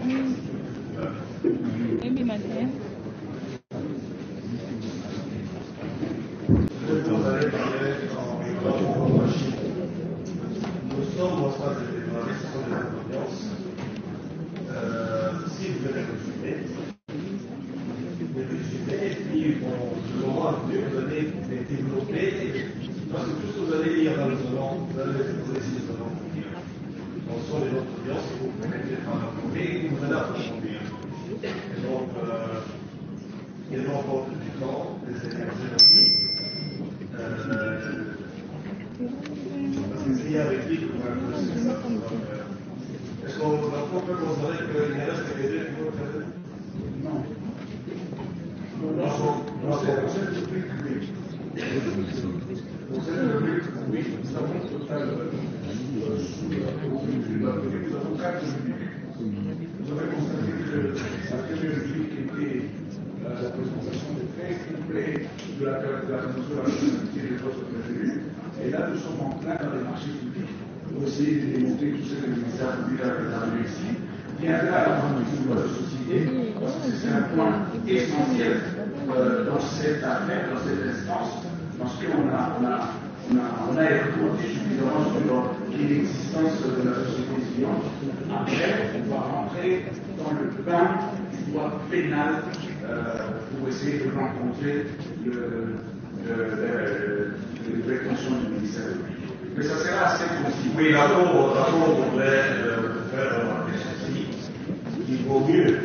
Maybe matin. Vous allez parler en machine. Nous sommes en phase de démarration de la confiance. Si vous allez refuser, et puis le moment venu, vous allez développer, parce que tout ce que vous allez lire dans le salon, vous allez découvrir si nous allons dire. En sont les autres audiences, vous permettez de approfondir et vous allez approfondir. Et donc, il y a encore du temps, des énergies aussi. Parce que s'il y a avec lui, vous pouvez un peu ce que ça va faire. Est-ce qu'on peut considérer qu'il ne reste que les deux qui vont faire? Non. Non, c'est le public, oui. C'est le public, oui. Nous avons au total, sous la politique, nous avons 4 publics. Vous avez constaté que la première public était la présentation des très complets de la mesure à la société des postes prévus. Et là, nous sommes en plein dans les marchés publics pour essayer de démontrer tout ce que le ministère public a réalisé ici. Viendra à la grande de la société, parce que c'est un point essentiel dans cette affaire, dans cette instance, parce qu'on a écouté suffisamment sur l'inexistence de la société civile. Après, on va rentrer dans le bain du droit pénal pour essayer de rencontrer les prétentions du ministère public. Mais ça sera assez concis. Oui, d'abord, on voudrait faire remarquer ceci. Il vaut mieux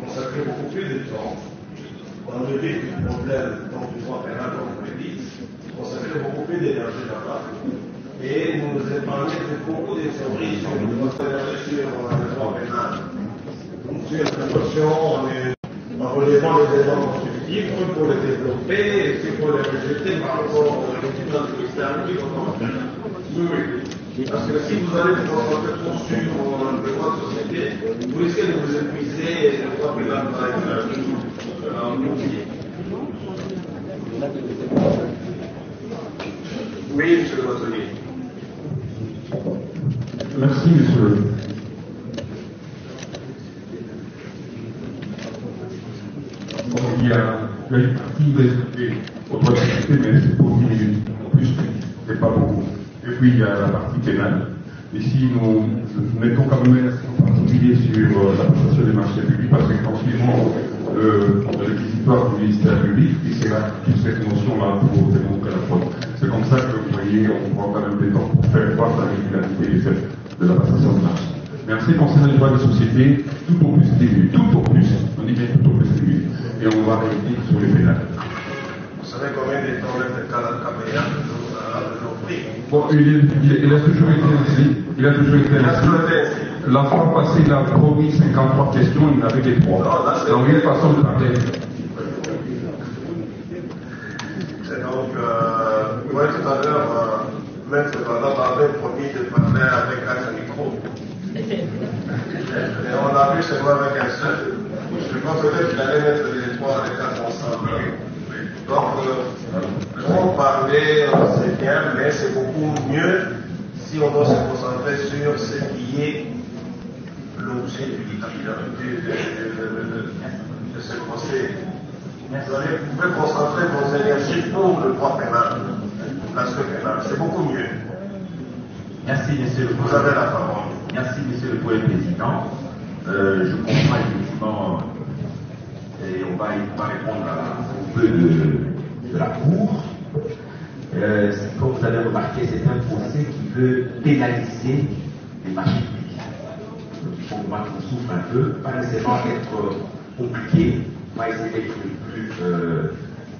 consacrer beaucoup plus de temps dans le vif du problème du droit pénal, comme vous l'avez dit, consacrer beaucoup plus d'énergie là-bas et nous épargner de beaucoup de théories sur le droit pénal. Donc, sur la prévention, en relevant les éléments constructifs pour les développer et puis pour les rejeter par rapport aux résultats du ministère public. Oui. Parce que si vous allez vous concentrer trop sur le droit de société, vous risquez de vous épuiser et le droit pénal va être en oublié. Oui, monsieur le bâtonnier. Merci, monsieur. Il y a une partie réservée au droit de société, mais c'est pour 10 minutes. En plus, c'est pas beaucoup. Et puis il y a la partie pénale. Ici, nous mettons quand même un accent particulier sur la prestation des marchés publics, parce que quand suivant le réquisitoire du ministère public, et c'est là toute cette notion-là pour démontrer la fraude. C'est comme ça que vous voyez, on prend quand même des temps pour faire voir la régularité des faits de la prestation de marché. Mais en ce qui concerne les droits des sociétés, tout au plus 10 minutes. Tout au plus, on dit bien tout au plus 10 minutes. Et on va réunir sur les pénales. Vous savez combien de temps le KPA de nos prix? Bon, il a toujours été ainsi. Il a toujours été ainsi. La fois passée, il a promis 53 questions, il n'avait que 3. Donc, il y a une façon de parler. Et donc, moi tout à l'heure, Maître Madame avait promis de parler avec un micro. Et on a vu seulement avec un seul. Je pense peut-être qu'il allait mettre les 3 et les 4 ensemble. Donc, on parlait, c'est bien, mais c'est beaucoup mieux si on doit se concentrer sur ce qui est l'objet du litige, de ce procès. Vous pouvez concentrer vos énergies pour le droit pénal, l'aspect pénal, c'est beaucoup mieux. Merci, monsieur le Vous avez la parole. Merci, monsieur le président. Je comprends effectivement, et on va répondre au peu de la Cour. Comme vous avez remarqué, c'est un procès qui veut pénaliser les marchés publics. Donc il faut que moi qu'on souffre un peu, pas nécessairement être compliqué, on va essayer d'être plus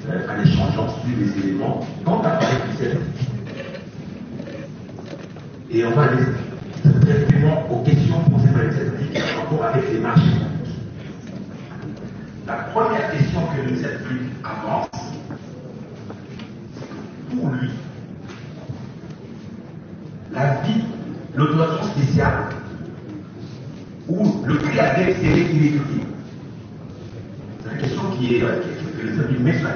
en échangeant sur les éléments dans la partie. Et on va aller directement aux questions posées par les sceptiques en rapport avec les marchés publics. La première question que le sceptique avance, pour lui, la vie, l'autorisation spéciale ou le prix à dette serré irrégulier. C'est une question que les amis mettent là.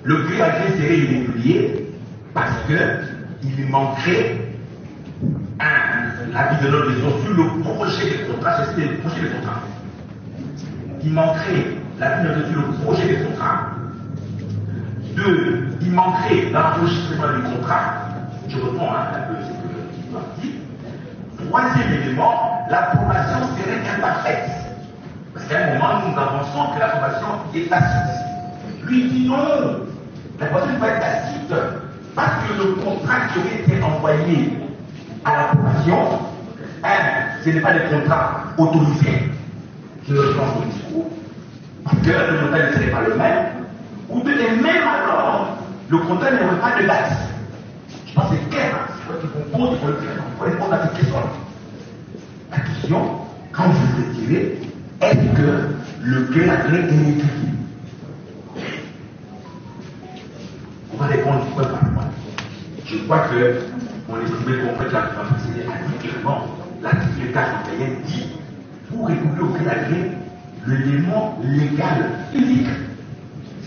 Le prix à dette serré irrégulier parce qu'il manquerait l'avis de notre décision sur le projet de contrat, c'était le projet de contrat. Il manquerait l'avis de notre décision sur le projet de contrat. 2, il manquerait dans l'enregistrement du contrat. Je reprends un peu ce que tu as dit. 3e élément, l'approbation serait imparfaite. Parce qu'à un moment, nous avançons que l'approbation est tacite. Lui dit non, l'approbation ne peut pas être tacite parce que le contrat qui aurait été envoyé à l'approbation, ce n'est pas des contrats autorisés. Je le pense au discours, parce que le montant ne serait pas le même, ou de et même alors, le contrat n'aurait pas de date. Je pense que c'est clair, il faut répondre à cette question. La question, quand vous retirez, est-ce que le gré à gré est étudié? On va répondre point par point. Je crois que on estimait qu'en fait la procédure habituellement, l'article 4 moyenne dit pour réguler au gré à gré, l'élément légal unique,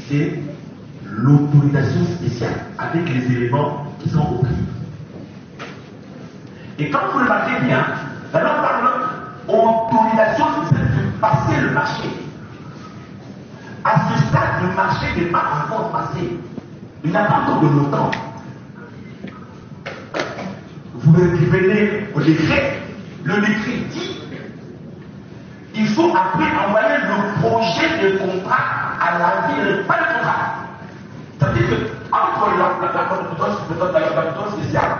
c'est l'autorisation spéciale avec les éléments qui sont au prix. Et quand vous le remarquez bien, alors on parle d'autorisation spéciale de passer le marché. À ce stade, le marché n'est pas encore passé. Il n'a pas encore de montant. Vous revenez au décret. Le décret dit il faut après envoyer le projet de contrat à la ville, pas le contrat. C'est-à-dire que entre la spéciale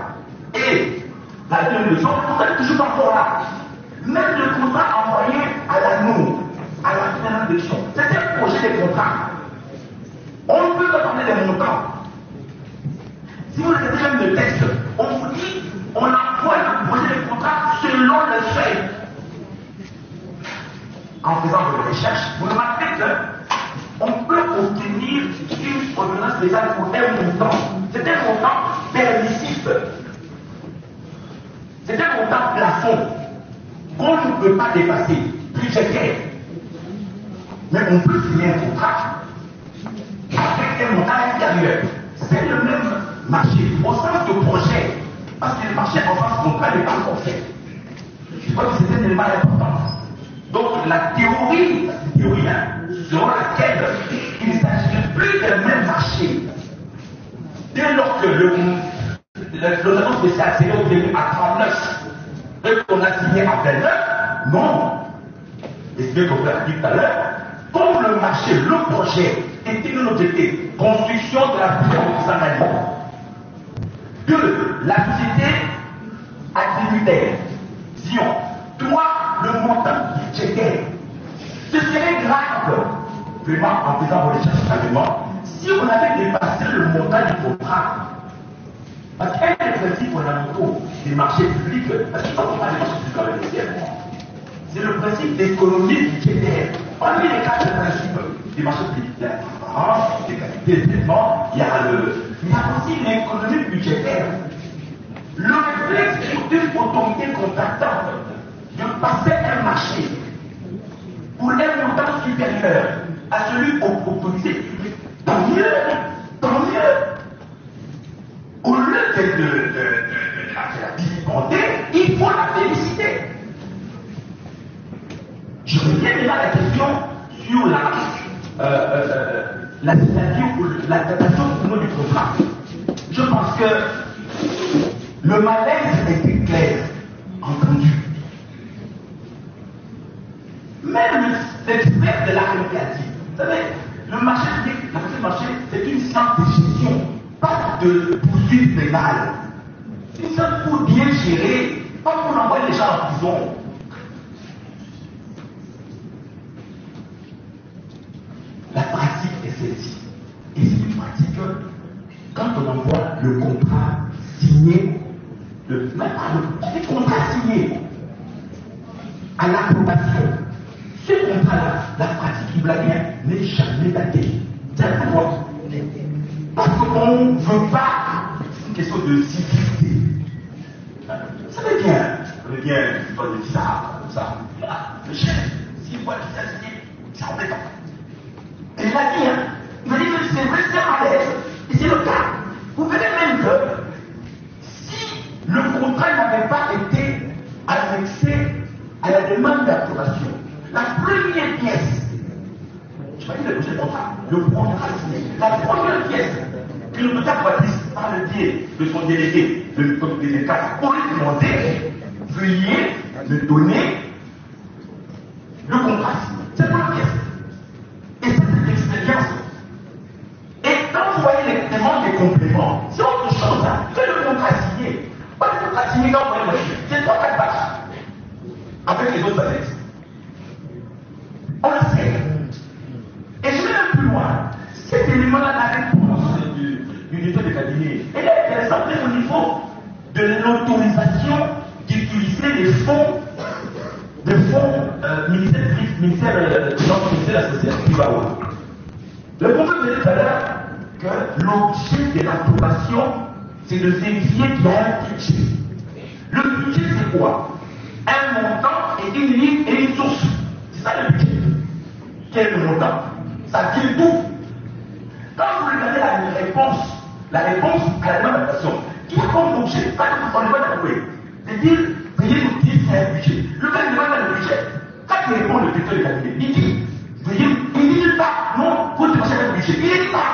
et la deuxième leçon, le contrat est toujours encore là. Même le contrat envoyé à la nous, à la finale d'élection, c'est un projet de contrat. On ne peut pas parler des montants. Si vous regardez même le texte, on vous dit, on envoie le projet de contrat selon le fait. En faisant vos recherches, vous remarquez qu'on peut obtenir une ordonnance spéciale pour un montant. C'est un montant permissif. C'est un montant plafond qu'on ne peut pas dépasser, budgétaire. Mais on peut signer un contrat avec un montant intérieur. C'est le même marché, au sens de projet. Parce que le marché en sens contrat n'est pas encore fait. Je crois que c'est un élément important. Donc la théorie, selon laquelle il ne s'agit plus d'un même marché. Dès lors que l'ordonnance spéciale s'est obtenue à 39 et qu'on a signé à 29, non. Et ce que vous avez dit tout à l'heure, comme le marché, le projet était un objectif, construction de la prison de Sangali. 2. La société attributaire, Zion. 3. Le montant budgétaire. Ce serait grave, vraiment, en faisant vos recherches actuellement, si on avait dépassé le montant du contrat. Parce qu'un des principes fondamentaux des marchés publics, parce qu'il ne faut pas des marchés publics avec les CMO, c'est le principe d'économie budgétaire. Parmi les 4 principes des marchés publics, il y a la transparence, l'égalité des traitements, il y a aussi l'économie budgétaire. Le réflexe d'une autorité contractante de passer un marché pour un montant supérieur à celui autorisé, tant mieux, tant mieux. Au lieu de la difficulté, il faut la féliciter. Je reviens maintenant à la question sur la signature ou la datation du nom du contrat. Je pense que le malaise était clair, entendu. Même l'expert de la réalité, vous savez, le marché public, la question du marché, c'est une science de gestion, pas de poursuite pénale. C'est une science pour bien gérer, pas pour envoyer les gens en prison. La pratique est celle-ci. Et c'est une pratique, quand on envoie le contrat signé, même pas le contrat signé à l'approbation, ce contrat-là, la pratique qui blague n'est jamais datée. C'est pourquoi? Parce qu'on ne veut pas, c'est une question de civilité. Vous savez bien, l'histoire de ça, comme ça. Le chef, s'il voit qu'il s'est signé, c'est embêtant. Et il a dit, il m'a dit que c'est vrai, c'est à l'aise. Et c'est le cas. Vous verrez même que si le contrat n'avait pas été annexé à la demande d'approbation. La première pièce, je vais dire le contrat, le contrat signé. La première pièce que le notaire Baptiste, par le biais de son délégué, de des États, aurait demandé, veuillez me donner le contrat signé. C'est pour la pièce. Et ça, c'est l'expérience. Et quand vous voyez les demandes des compléments, c'est autre chose hein, que le contrat signé. Pas le contrat signé quand vous voyez, c'est 3-4 pages avec les autres annexes. On le sait. Et je vais même plus loin. Cet élément-là, la réponse du directeur de cabinet, elle est intéressante même au niveau de l'autorisation d'utiliser les fonds ministère de l'association. Le problème de tout à l'heure que l'objet de l'approbation, c'est de vérifier qu'il y a un budget. Le budget, c'est quoi? Un montant et une ligne et une source. C'est ça le budget. Quel est le montant? Ça dit tout. Quand vous regardez la réponse à la demande d'approbation, qui a comme objet, pas on ne va pas trouver, c'est dire, veuillez nous dire qu'il y a un budget. Le gars demande le budget. Quand il répond le directeur de cabinet, il dit, il dit pas, non, vous devez chercher un budget. Il dit pas.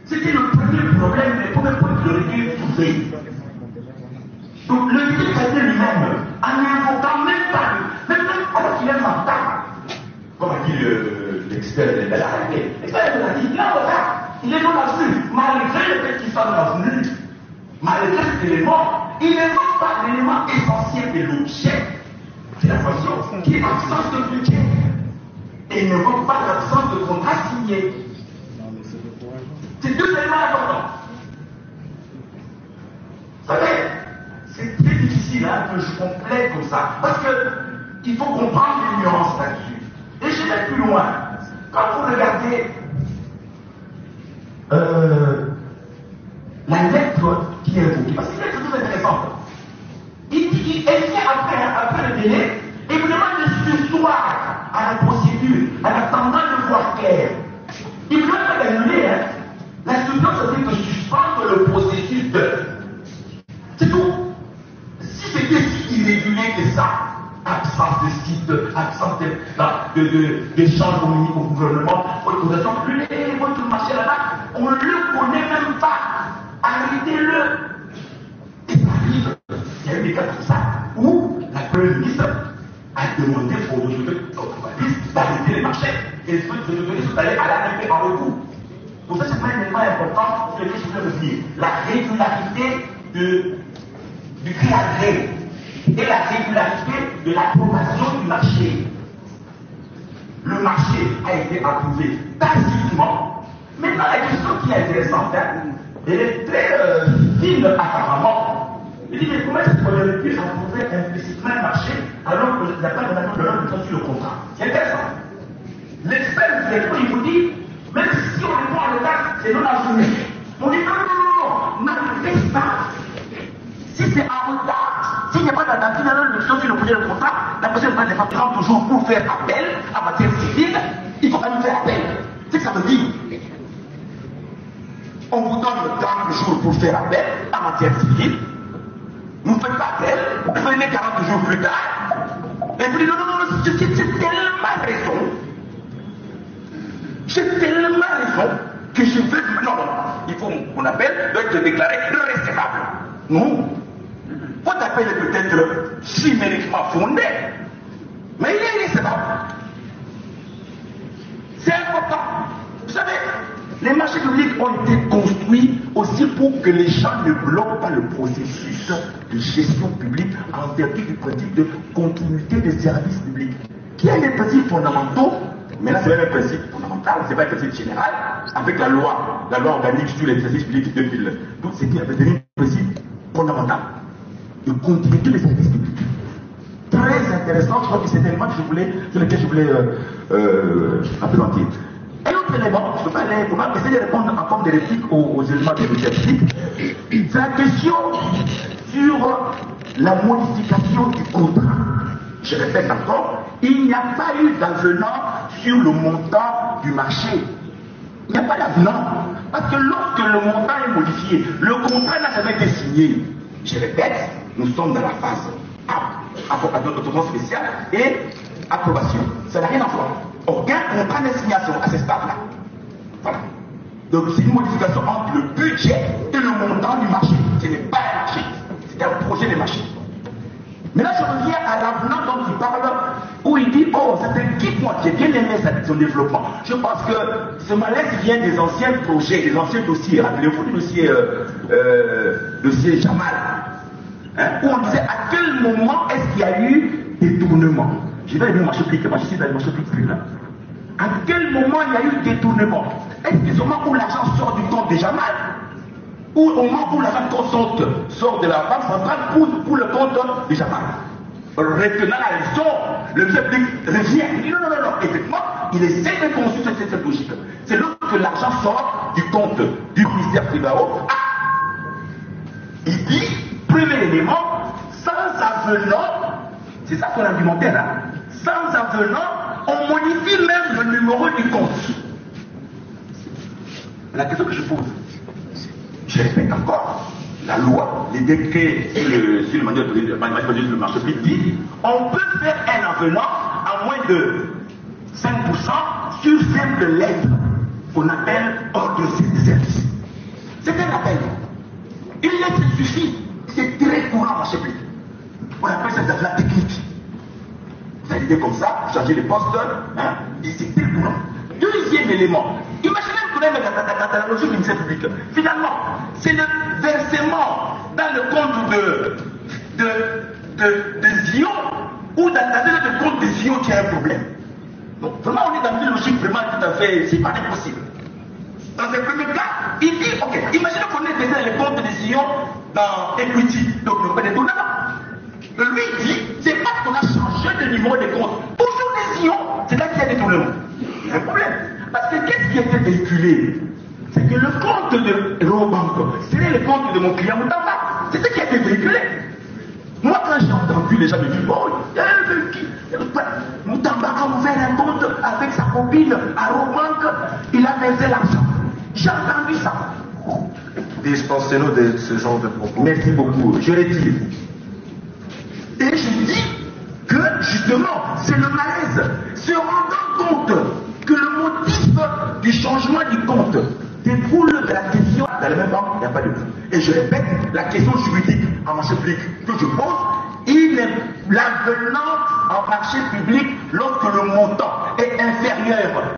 C'était le premier problème, le premier point de l'aurait trouvé. Donc le directeur de cabinet lui-même, en invoquant même pas, même alors qu'il est mental, comme a dit l'expert de la réalité, l'expert de la réalité, il est non là-dessus, malgré le fait qu'il soit là-dessus, malgré cet élément, il n'évoque pas l'élément essentiel de l'objet de la fonction, qui est l'absence de budget. Et il n'évoque pas l'absence de contrat signé. C'est deux éléments importants. Vous savez, c'est très difficile hein, que je complète comme ça, parce qu'il faut comprendre les nuances là-dessus. Et je vais plus loin. Quand vous regardez la lettre qui est évoquée, parce que c'est une lettre très intéressante. Elle vient après le délai et vous demande de sursoir à la procédure, en attendant de voir clair. Il ne veut pas l'annuler, hein. La solution, c'est de suspendre le processus de. C'est tout. Si c'était si irrégulier que ça, absence de site, absence d'échange au gouvernement, autorisation, votre marché là-bas, on ne le connaît même pas. Arrêtez-le. Et ça arrive. Il y a eu des cas comme ça où la première ministre a demandé aux autorités d'arrêter les marchés. Et les autorités sont allées à l'arrêter en recours. Donc ça, c'est un élément important sur lequel je voulais revenir. La régularité du prix à gré et la régularité de l'approbation du marché. Le marché a été approuvé tacitement. Maintenant, la question qui est intéressante, hein, elle est très fine apparemment. Il dit, mais comment est-ce qu'on aurait pu approuver implicitement le marché alors qu'il n'y a pas de l'ordre sur le contrat? C'est intéressant. L'expert il vous dit, même si on répond à l'État, c'est non assumé. On dit non, n'arrêtez pas. Si c'est en retard, s'il n'y a pas d'adaptation sur le projet de contrat, la personne va devoir 30 jours pour faire appel en matière civile, il faut quand même faire appel. C'est ce que ça veut dire. On vous donne 30 jours pour faire appel en matière civile. Vous ne faites pas appel, vous venez 40 jours plus tard. Et vous dites non, c'est tellement raison. J'ai tellement raison que je veux. Non, il faut qu'on appelle, doit être déclaré recevable. Non. Votre appel est peut-être chimériquement fondé, mais il est recevable. C'est important. Vous savez, les marchés publics ont été construits aussi pour que les gens ne bloquent pas le processus de gestion publique en vertu du principe de continuité des services publics, qui est des principes fondamentaux. Mais là, c'est même un principe fondamental, c'est pas un principe général, avec la loi organique sur les services publics de 2000. Donc, c'est qui avait devenu un principe fondamental de continuité des services publics. Très intéressant, je crois que c'est l'élément sur lequel je voulais présenter. Un autre élément, je ne peux pas aller, on va essayer de répondre en forme de réplique aux éléments de l'éthique, c'est la question sur la modification du contrat. Je répète encore, il n'y a pas eu d'avenant sur le montant du marché. Il n'y a pas d'avenant. Parce que lorsque le montant est modifié, le contrat n'a jamais été signé. Je répète, nous sommes dans la phase d'autorisation spéciale et approbation. Ça n'a rien à voir. Aucun contrat d'assignation à ce stade-là. Voilà. Donc c'est une modification entre le budget et le montant du marché. Ce n'est pas un marché, c'est un projet de marché. Maintenant je reviens à l'avenant dont il parle, où il dit, oh c'est un kit, moi j'ai bien aimé son développement. Je pense que ce malaise vient des anciens projets, des anciens dossiers. Rappelez-vous du dossier Jamal, hein, où on disait à quel moment est-ce qu'il y a eu détournement. J'ai pas aimé le marché public, moi je suis dans le marché public là. À quel moment il y a eu détournement? Est-ce que c'est au moment où l'argent sort du compte de Jamal, ou au moment où l'argent sort de la banque centrale pour le compte de Jamal? Retenant la leçon, le ministère public revient. Il dit non, effectivement, il essaie de construire cette logique. C'est lorsque l'argent sort du compte du ministère privé. Il dit, premier élément, sans avenant, c'est ça son argumentaire là, sans avenant, on modifie même le numéro du compte. La question que je pose, je répète encore, la loi, les décrets sur le manuel du marché public dit, on peut faire un avenant à moins de 5% sur simple lettre qu'on appelle ordre de service. C'est un appel. Une lettre suffit, c'est très courant en marché public. On appelle ça de la technique. Vous avez l'idée comme ça, changer les postes, hein, c'est très courant. Deuxième élément, imaginez le problème dans la logique du ministère public. Finalement, c'est le versement dans le compte de Zion ou dans le compte de Zion qui a un problème. Donc vraiment, on est dans une logique vraiment tout à fait, c'est pas impossible. Dans ce premier cas, il dit, ok, imaginez qu'on ait déjà le compte de Zion dans Equity, donc le compte de détournement. Lui dit, c'est parce qu'on a changé de niveau de compte. Toujours les Zion, c'est là qu'il y a détournement. Il y a un problème. Parce que qu'est-ce qui a été véhiculé? C'est que le compte de Robank, c'est le compte de mon client Moutamba. C'est ce qui a été véhiculé. Moi, quand j'ai entendu les gens me dire, oh, Moutamba a ouvert un compte avec sa copine à Robank, il a versé l'argent. J'ai entendu ça. Dispensez-nous de ce genre de propos. Merci beaucoup. Je retire. Et je dis que, justement, c'est le malaise. Se rendant compte que le motif du changement du compte découle de la question dans la même banque, il n'y a pas de but. Et je répète, la question juridique en marché public que je pose, l'avenant en marché public lorsque le montant est inférieur